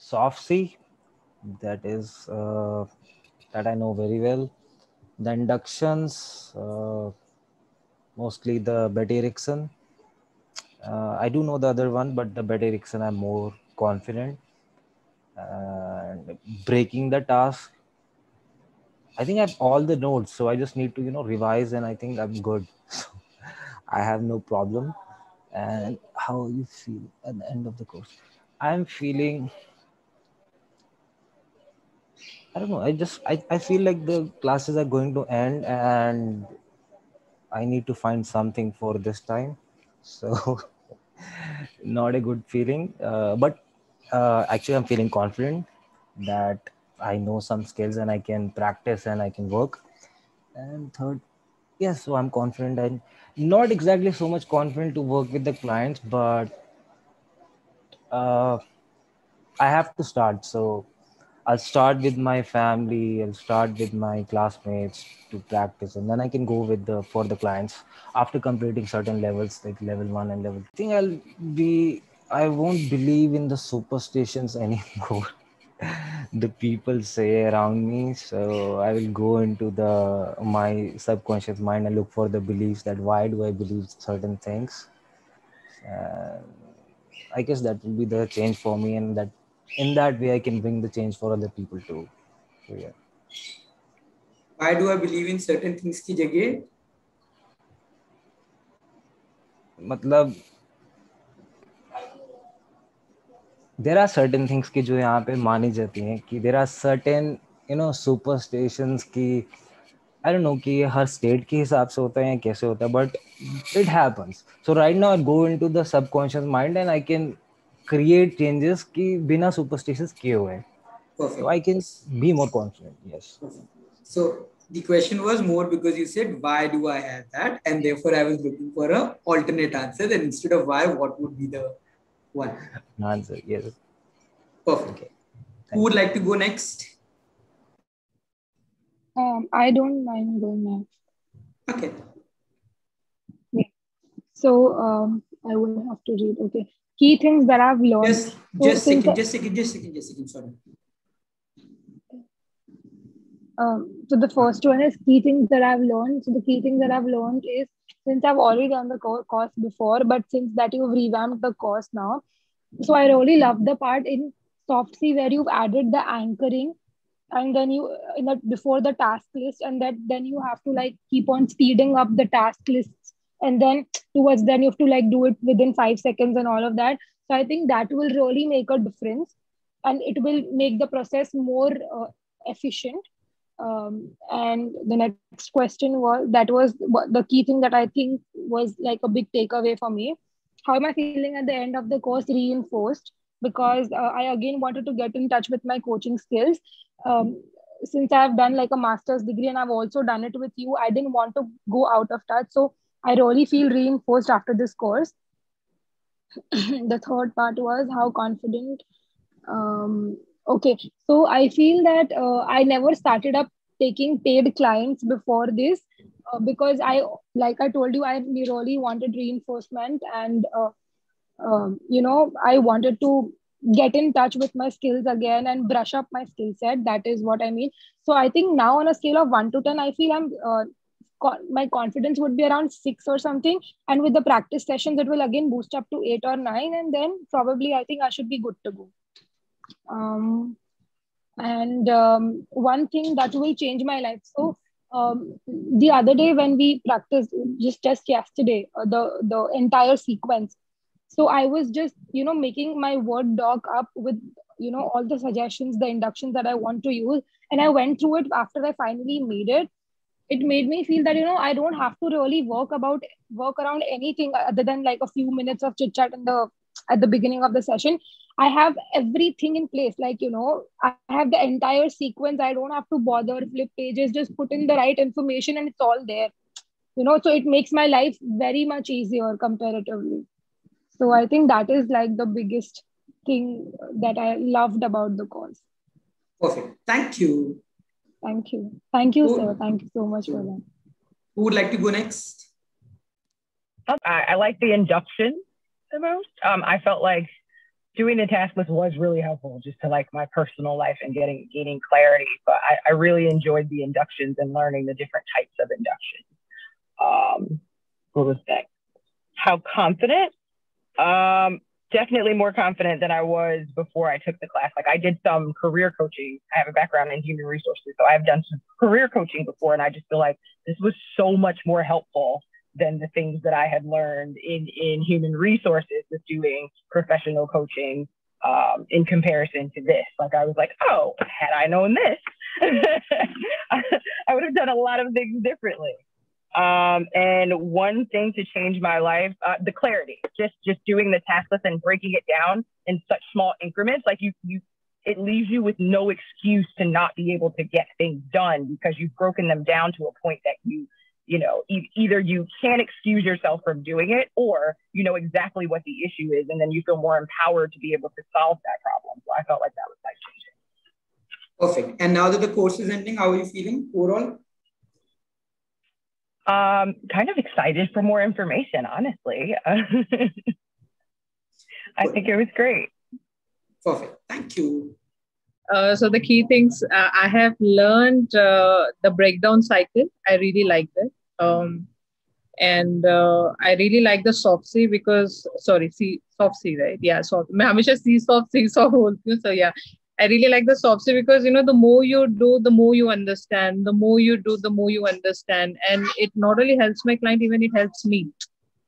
Soft C, that is that I know very well. The inductions, mostly the Betty Erickson. I do know the other one, but the Betty Erickson I'm more confident. And breaking the task, I think I have all the notes, so I just need to revise, and I think I'm good. So I have no problem. And how you feel at the end of the course? I'm feeling, I don't know. I feel like the classes are going to end, and I need to find something for this time. So not a good feeling. But actually, I'm feeling confident that I know some skills and I can practice and I can work. And third, yes, so I'm confident and not exactly so much confident to work with the clients, but uh, I have to start. So I'll start with my family, I'll start with my classmates to practice, and then I can go with the for the clients after completing certain levels like level 1 and level 2. I think I won't believe in the superstitions anymore. The people say around me, so I will go into the my subconscious mind and look for the beliefs that why do I believe certain things. uh, I guess that will be the change for me, and that in that way I can bring the change for other people too. So yeah. Why do I believe in certain things की जगह? मतलब there are certain things की जो यहाँ पे मानी जाती हैं कि there are certain superstitions की I don't know कि ये हर स्टेट के हिसाब से होता है या कैसे होता है, but it happens. So right now I go into the subconscious mind and I can create changes कि बिना superstitions किए हुए. So Perfect. I can be more confident. Yes. Perfect. So the question was more because you said why do I have that, and therefore I was looking for a alternate answer. Then instead of why, what would be the one? Answer. Yes. Perfect. Okay. Who Thank would you. like to go next? I don't mind going now. Okay. Yeah. So I will have to read. Okay. Key things that I've learned. So Just since second. Sorry. So the first one is key things that I've learned. So the key things that I've learned is, since I've already done the course before, but since that you've revamped the course now, so I really love the part in Soft C where you've added the anchoring, and then you in that before the task list, and that then you have to like keep on speeding up the task lists, and then towards then you have to like do it within 5 seconds and all of that. So I think that will really make a difference, and it will make the process more efficient. And the next question was the key thing that I think was like a big takeaway for me. How am I feeling at the end of the course? Reinforced, because I again wanted to get in touch with my coaching skills. Um, since I've done like a master's degree and I've also done it with you, I didn't want to go out of touch. So I really feel reinforced after this course. The third part was how confident. Okay, so I feel that I never started up taking paid clients before this, because like I told you, I really wanted reinforcement, and I wanted to get in touch with my skills again and brush up my skill set. That is what I mean. So I think now on a scale of 1 to 10, I feel my confidence would be around 6 or something. And with the practice sessions, it will again boost up to 8 or 9. And then probably I think I should be good to go. And one thing that will change my life. So the other day when we practiced, just yesterday, the entire sequence. So I was just making my word doc up with all the suggestions, the inductions that I want to use, and I went through it after I finally made it. It made me feel that I don't have to really work around anything other than like a few minutes of chit chat at the beginning of the session. I have everything in place, like I have the entire sequence. I don't have to bother flip pages, just put in the right information and it's all there. So it makes my life very much easier comparatively. So I think that is like the biggest thing that I loved about the course. Perfect. Thank you. Thank you. Thank you, sir. Who, Thank you so much for that. who would like to go next? I like the induction the most. I felt like doing the task list was really helpful just to like my personal life and gaining clarity. But I really enjoyed the inductions and learning the different types of inductions. What was that? How confident? Definitely more confident than I was before I took the class. Like I did some career coaching. I have a background in human resources, so I've done some career coaching before, and I just feel like this was so much more helpful than the things that I had learned in human resources with doing professional coaching in comparison to this. Like I was like, oh, had I known this, I would have done a lot of things differently. And one thing to change my life, the clarity, just doing the task list and breaking it down in such small increments, like it leaves you with no excuse to not be able to get things done because you've broken them down to a point that you know, either you can't excuse yourself from doing it or you know exactly what the issue is. And then you feel more empowered to be able to solve that problem. So I felt like that was life changing. Perfect. And now that the course is ending, how are you feeling overall? Kind of excited for more information, honestly. I think it was great. Perfect. Thank you. So the key things I have learned the breakdown cycle. I really liked it. And I really like the soft C because, soft C, right? Yeah, soft. मैं हमेशा C soft बोलती हूँ. So yeah, I really like the soft C because, you know, the more you do, the more you understand. The more you do, the more you understand. And it not only helps my client, even it helps me,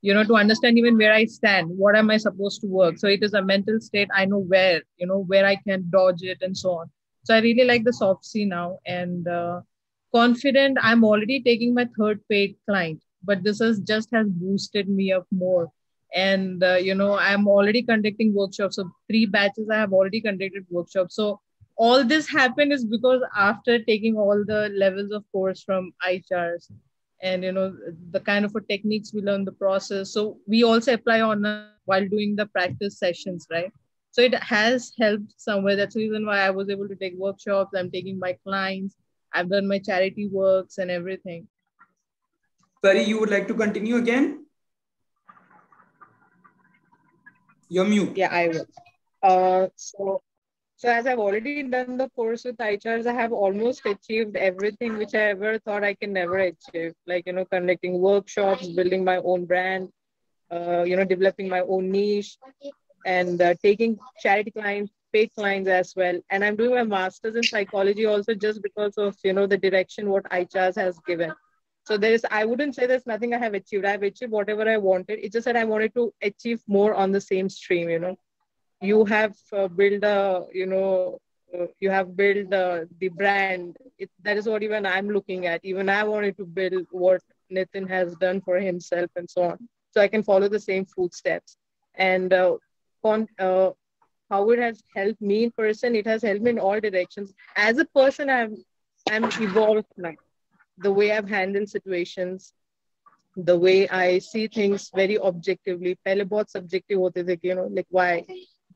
you know, to understand even where I stand, what am I supposed to work. So it is a mental state. I know where, you know, where I can dodge it and so on. So I really like the soft C now. And confident, I'm already taking my third paid client, but this has boosted me up more. And, you know, I'm already conducting workshops. So 3 batches, I have already conducted workshops. So all this happened is because after taking all the levels of course from IHRs and, you know, the kind of techniques we learn the process. So we also apply on while doing the practice sessions, right? So it has helped somewhere. That's the reason why I was able to take workshops. I'm taking my clients. I've done my charity works and everything. Pari, you would like to continue again? You're mute. Yeah, I will. So as I've already done the course with IHRs, I have almost achieved everything which I ever thought I can never achieve. Like, you know, conducting workshops, building my own brand, you know, developing my own niche, and taking charity clients, paid clients as well. And I'm doing my master's in psychology also just because of, you know, the direction what IHRs has given. So I wouldn't say there's nothing I have achieved. I've achieved whatever I wanted. It's just that I wanted to achieve more on the same stream, you know. You have built the brand. That is what even I'm looking at. Even I wanted to build what Nitin has done for himself and so on. So I can follow the same footsteps. And how it has helped me in person, it has helped me in all directions. As a person, I'm evolved now. The way I've handled situations, the way I see things very objectively. Pehle bahut subjective hote the, you know, like why,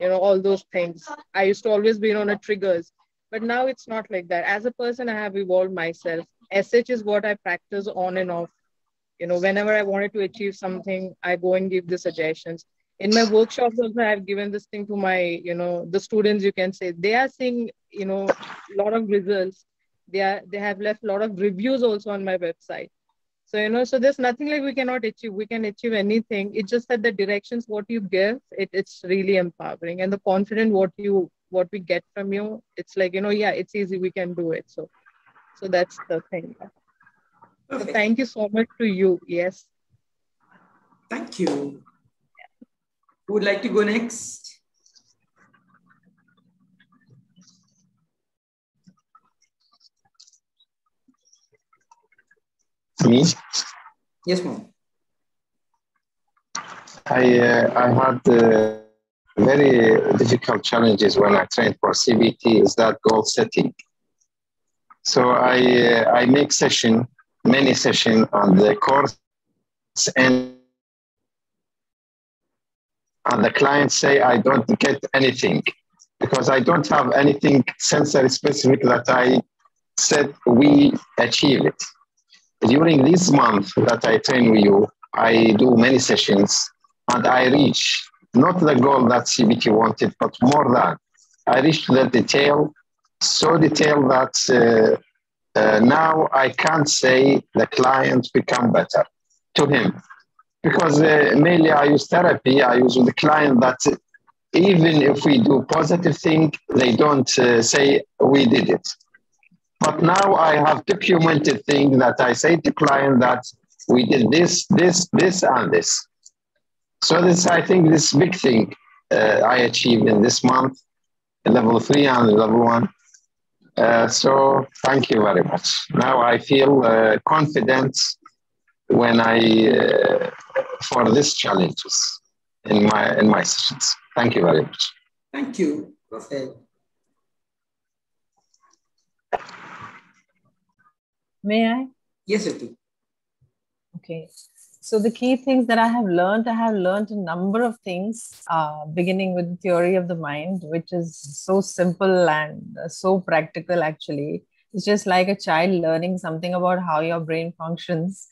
you know, all those things. I used to always be on a triggers, but now it's not like that. As a person, I have evolved myself. SH is what I practice on and off. You know, whenever I wanted to achieve something, I go and give the suggestions. In my workshops also, I've given this thing to my, you know, the students, you can say, they are seeing, you know, a lot of results. They have left a lot of reviews also on my website. So, you know, so there's nothing like we cannot achieve. We can achieve anything. It's just that the directions, what you give, it's really empowering. And the confidence, what we get from you, it's like, you know, yeah, it's easy. We can do it. So that's the thing. So thank you so much to you. Yes. Thank you. Who would like to go next? Me? Yes, ma'am. I had very difficult challenges when I trained for CBT, is that goal setting. So I make many sessions on the course, and the clients say I don't get anything because I don't have anything sensory specific that I said we achieve it. During this month that I train with you, I do many sessions and I reach not the goal that CBT wanted, but more than. I reached the detail, so detailed that now I can't say the client become better to him. Because mainly I use therapy, I use with the client that even if we do positive thing, they don't say we did it. But now I have documented thing that I say to client that we did this, this, this, and this. So this, I think this big thing I achieved in this month, level 3 and level 1. So thank you very much. Now I feel confident when I for these challenges in my sessions. Thank you very much. Thank you. Perfect. May I? Yes, Ritu. Okay. So the key things that I have learned a number of things, beginning with the theory of the mind, which is so simple and so practical actually. It's just like a child learning something about how your brain functions.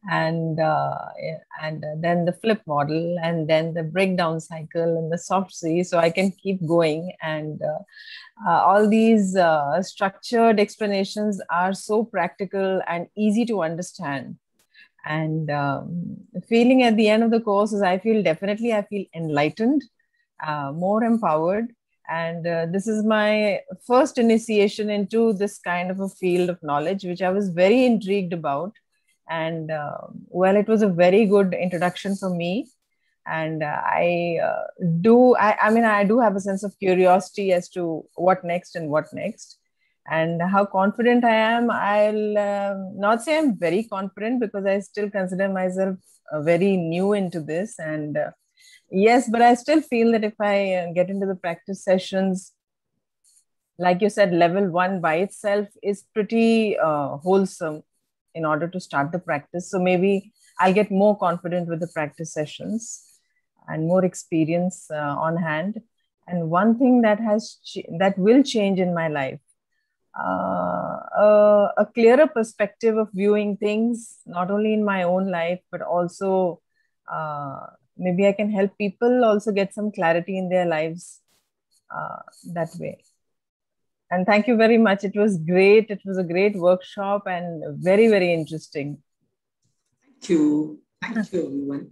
And then the flip model, and then the breakdown cycle and the soft C. So I can keep going. And all these structured explanations are so practical and easy to understand. And feeling at the end of the course is I feel enlightened, more empowered. And this is my first initiation into this kind of a field of knowledge, which I was very intrigued about. And well, it was a very good introduction for me. And I do have a sense of curiosity as to what next. And how confident I am, I'll not say I'm very confident, because I still consider myself very new into this. And yes, but I still feel that if I get into the practice sessions, like you said, level 1 by itself is pretty wholesome in order to start the practice. So maybe I'll get more confident with the practice sessions and more experience on hand. And one thing that will change in my life, a clearer perspective of viewing things, not only in my own life, but also maybe I can help people also get some clarity in their lives that way. And thank you very much. It was great. It was a great workshop and very, very interesting. Thank you. Thank you, everyone.